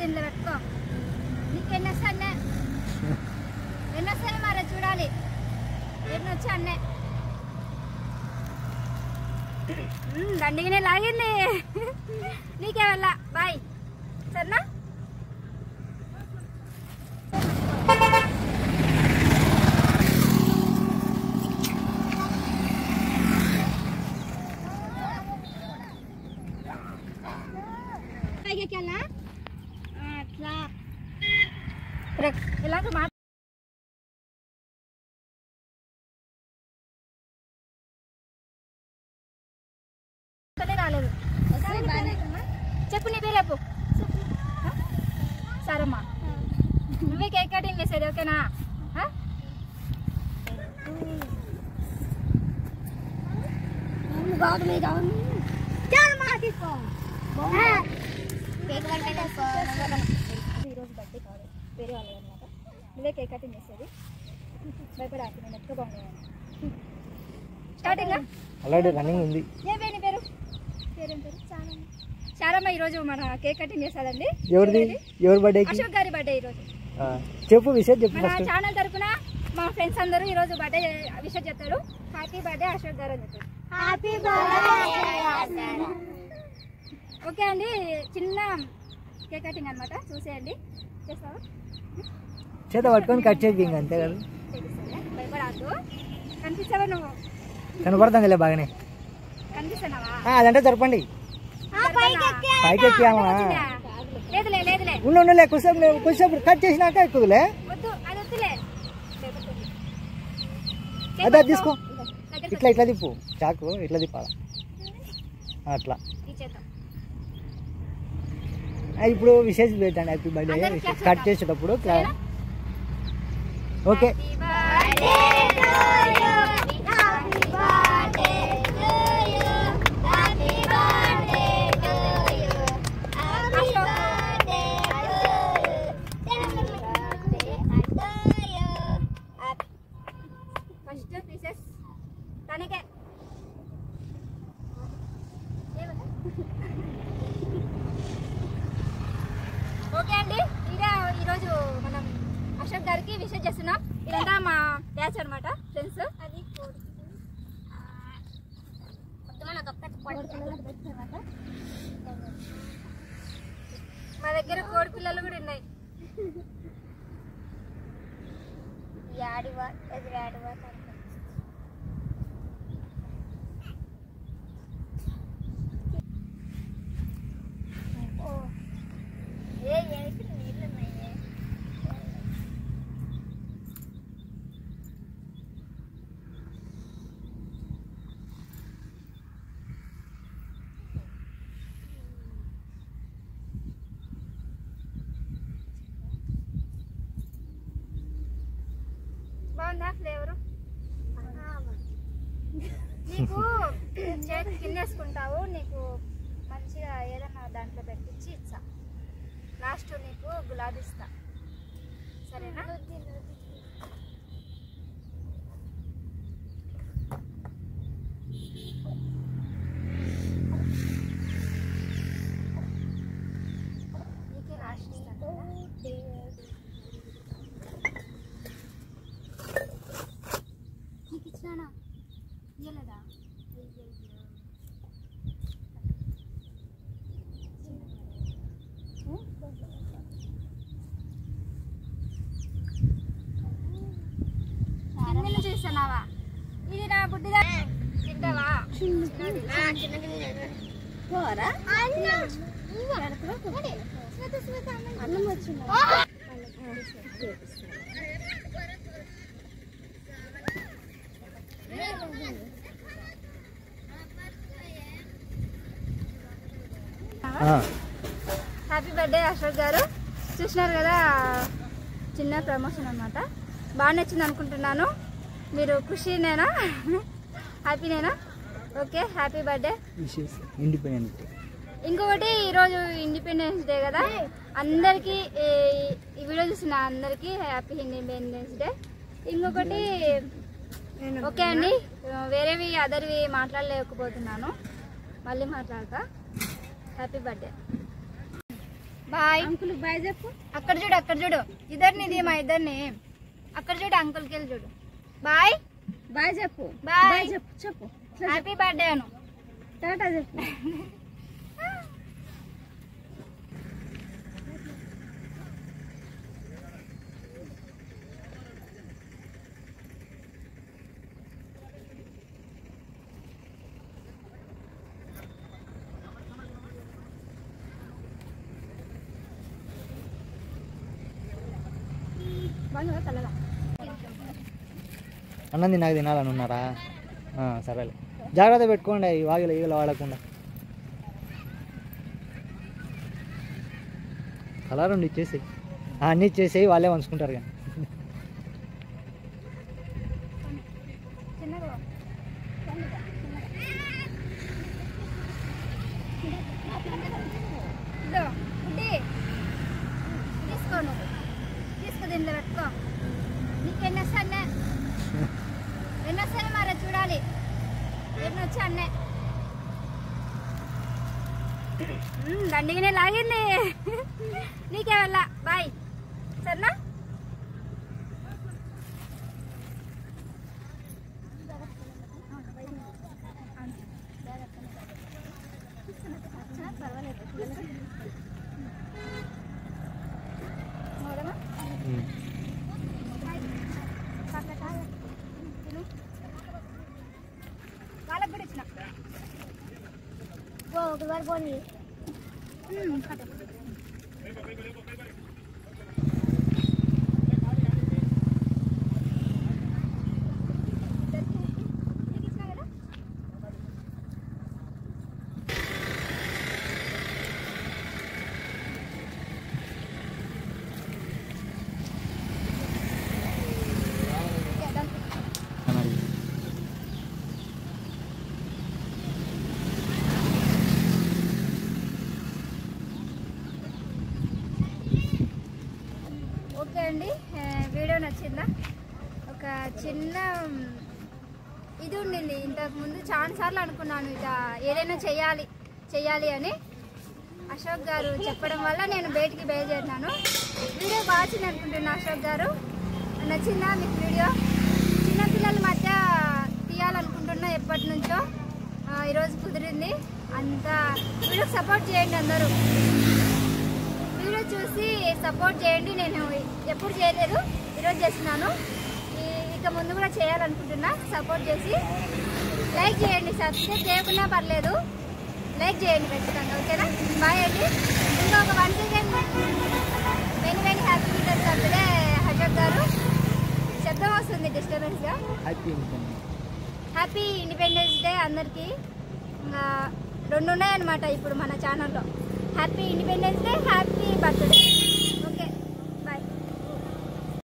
దీనిలో పెట్టుకో. నీకు ఎన్ని వస్తాయి మరి చూడాలి. ఎన్ని వచ్చా అన్నే దండిగానే లాగింది. నీకే వల్ల బాయ్ సరేనా. అట్లా ఇలాగ రాలేదు. చెప్పు నీ పేరు చెప్పు. సరమ్మా నువ్వే కేక్ కటింగ్ చేసేది ఓకేనా. ఈరోజు బర్త్డే కాదు వేరే వాళ్ళు అనమాట. నువ్వే కేక్ కటింగ్ చేసేది. భయపడాలి నేను ఎక్కువ బాగున్నాను. స్టార్టింగ్ ఆల్రెడీ రన్నింగ్ ఉంది. ఏ పేరు పేరు పేరేం పేరు? చారమ్మ ఈరోజు మన కేక్ కటింగ్ చేస్తాదండి. ఎవరిది? ఎవరి బర్త్డే? అశోక్ గారి బర్త్డే ఈరోజు. చెప్పు విషయం చెప్పు. మన ఛానల్ తరఫున మా ఫ్రెండ్స్ అందరూ ఈరోజు బర్త్డే విషయం చెప్తారు. హ్యాపీ బర్త్డే అశోక్ గారు అని చెప్తారు. Happy birthday. ఓకే అండి, చిన్న కేక్ కటింగ్ అనమాట. చూసేయండి. చేస్తావా? చేత పట్టుకొని కట్ చేయి అంతే కదా. భయపడద్దు. కనిపిస్తావా నువ్వు? కనపడుతుందిలే బాగానే. కనిపిస్తున్నావా? అదంటే జరపండి. పైకి ఎక్కామా? లేదులే లేదులే ఉండలే కొంచెం కట్ చేసినాక ఎక్కువలే. వద్దు అది వద్దులే. అదే తీసుకో. ఇట్లా ఇట్లా తిప్పు చాకు. ఇట్లా తిప్పాలా అట్లా. ఇప్పుడు విశేష పెట్టండి. హ్యాపీ బర్త్డే కట్ చేసేటప్పుడు. ఓకే. ఫస్ట్ పీసెస్ తనకే. ఓకే అండి, ఇదే ఈరోజు మనం అశోక్ గారికి విషెస్ చేస్తున్నాం. ఇదంతా మా బ్యాచ్ అనమాట, ఫ్రెండ్స్. అది మా దగ్గర కోడి పిల్లలు కూడా ఉన్నాయి. బాగుందా ఫ్లేవరు? నీకు చేతి కిందేసుకుంటావు, నీకు మంచిగా ఏదైనా దాంట్లో పెట్టించి ఇచ్చా. లాస్ట్ నీకు గులాబీ ఇస్తా, సరేనా? నీకే లాస్ట్ ఇస్తాను. నీకు ఇచ్చినా ఇయ్యలేదా? చిన్నలు చేస్తున్నావా? ఇది నా బుద్ధిగా తింటావా? అన్నం వచ్చింది. Happy birthday Ashok garu. చూసినారు కదా, చిన్న ప్రమోషన్ అన్నమాట. బాగా నచ్చింది అనుకుంటున్నాను. మీరు ఖుషీనేనా? హ్యాపీనేనా? Okay, happy birthday. ఇంకొకటి, ఈరోజు ఇండిపెండెన్స్ డే కదా, అందరికీ ఈ వీడియో చూసిన అందరికీ హ్యాపీ ఇండిపెండెన్స్ డే. ఇంకొకటి, ఓకే అండి, వేరేవి అదర్వి మాట్లాడలేకపోతున్నాను, మళ్ళీ మాట్లాడతా. Happy birthday. Bye uncle bye చెప్పు. అక్కడ చూడు అక్కడ చూడు ఇద్దరిని ఇది మా ఇద్దరిని అక్కడ చూడు అంకుల్కి వెళ్ళి చూడు. బాయ్ బాయ్ చెప్పు. బాయ్ చెప్పు చెప్పు. హ్యాపీ బర్త్డే అను. టాటా చెప్పు. అన్నం తిన్నాక తినాలని ఉన్నారా? సరేలే, జాగ్రత్త పెట్టుకోండి వాగిల ఈగలు వాడకుండా. కలర్ ఉండి ఇచ్చేసి అన్నీ ఇచ్చేసి వాళ్ళే వంచుకుంటారు. కానీ తీసుకో దీంట్లో పెట్టుకో. నీకు ఎన్ని వస్తానే మరి చూడాలి ఎన్ని వచ్చా అన్నే. దండిగానే లాగింది నీకే వెళ్ళ. బాయ్ సరేనా? వాళ్ళకి కూడా ఇచ్చిన ఒకసారి పోనీ. ఓకే అండి, వీడియో నచ్చిందా? ఒక చిన్న ఇది ఉండింది. ఇంతకుముందు చాలాసార్లు అనుకున్నాను ఇట్లా ఏదైనా చెయ్యాలి అని. అశోక్ గారు చెప్పడం వల్ల నేను బయటికి బయలుదేరినాను. వీడియో బాగా వచ్చింది అనుకుంటున్నా. అశోక్ గారు నచ్చిందా మీకు వీడియో? చిన్నపిల్లల మధ్య తీయాలనుకుంటున్నా ఎప్పటి నుంచో. ఈరోజు కుదిరింది. అంతా వీడియో సపోర్ట్ చేయండి అందరూ. వీడియో చూసి సపోర్ట్ చేయండి. నేను ఎప్పుడు చేయలేదు, ఈరోజు చేస్తున్నాను. ఇక ముందు కూడా చేయాలనుకుంటున్నా. సపోర్ట్ చేసి లైక్ చేయండి. సబ్స్క్రైబ్ చేయకున్నా పర్లేదు, లైక్ చేయండి ఖచ్చితంగా. ఓకేనా? బాయ్ అండి. ఇంకొక 1 second very happy returns birthday Ashok garu. శబ్దం వస్తుంది డిస్టర్బెన్స్గా. హ్యాపీ ఇండిపెండెన్స్ డే అందరికీ. 2 ఉన్నాయన్నమాట ఇప్పుడు మన ఛానల్లో. Happy independence day, happy birthday.